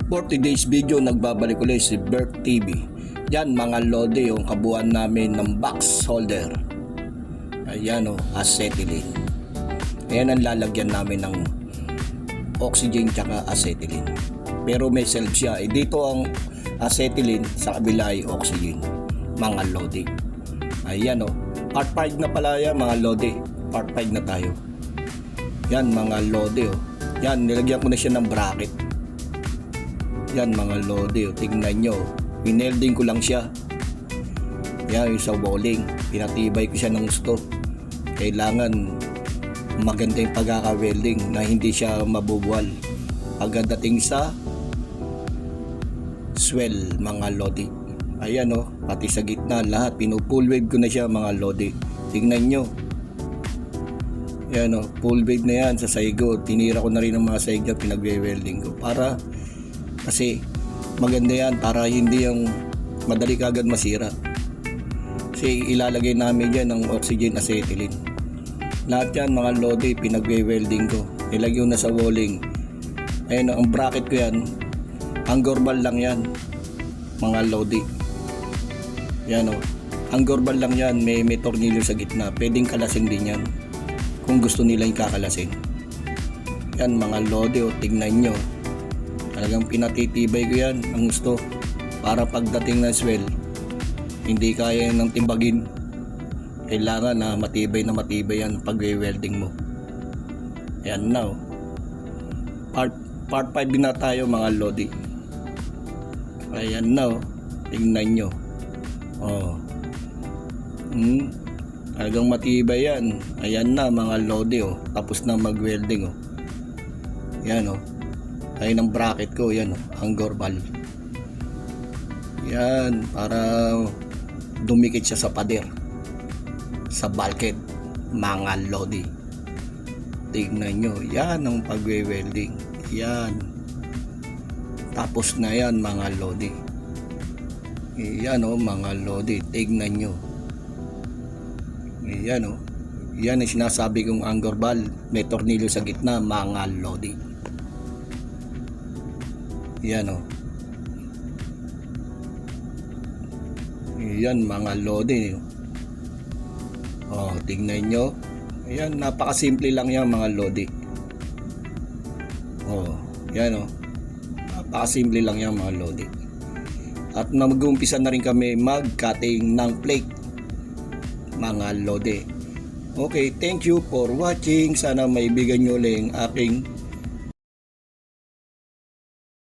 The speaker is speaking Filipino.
For today's video, nagbabalik ulit si Bert TV. Yan mga lodi, yung kabuuan namin ng box holder. Ayan acetylene. Ayan ang lalagyan namin ng oxygen tsaka acetylene. Pero may self siya. Dito ang acetylene, sa kabila ay oxygen. Mga lodi. Ayan part 5 na pala yan mga lodi. Part 5 na tayo. Yan mga lodi Yan, nilagyan ko na siya ng bracket. Yan mga lodi tingnan nyo, pinelding ko lang siya. Yan yung sa walling, pinatibay ko siya ng gusto. Kailangan maganda yung pagkaka-welding na hindi siya mabubuwal pagdating sa swell mga lodi. Ayan pati sa gitna lahat pinupull wave ko na siya mga lodi. Tingnan nyo, yan full wave na yan sa saigo. Tinira ko na rin ang mga saigo, pinagwe-welding ko para kasi maganda yan, para hindi yung madali kagad masira. Kasi ilalagay namin dyan ng oxygen acetylene. Lahat yan mga lodi pinagwe-welding ko. Nilagay na sa walling. Ayun ang bracket ko yan, anchor bar lang yan mga lodi. Yan anchor bar lang yan, may tornilyo sa gitna. Pwedeng kalasin din yan kung gusto nila yung kakalasin. Yan mga lodi tignan nyo, talagang pinatitibay ko yan ang gusto para pagdating ng swell hindi kaya ng timbagin. Kailangan na matibay yan pag-welding mo. Ayan na part 5 na tayo mga lodi. Ayan na tingnan nyo talagang matibay yan. Ayan na mga lodi tapos na mag-welding yan ayun ang bracket ko, yan anchor bar. Yan para dumikit siya sa pader, sa bulkhead mga lodi. Tignan nyo, yan ang pagwe-welding. Yan tapos na yan mga lodi. Yan mga lodi, tignan nyo. Yan yan ang sinasabi kong anchor bar, may tornilyo sa gitna mga lodi. Yan yan mga lodi. Tingnan nyo. Ayan, napakasimple lang yan mga lodi. Yan napakasimple lang yan mga lodi. At mag-uumpisa na rin kami mag-cutting ng plate mga lodi. Okay, thank you for watching. Sana maibigan nyo ulit ang aking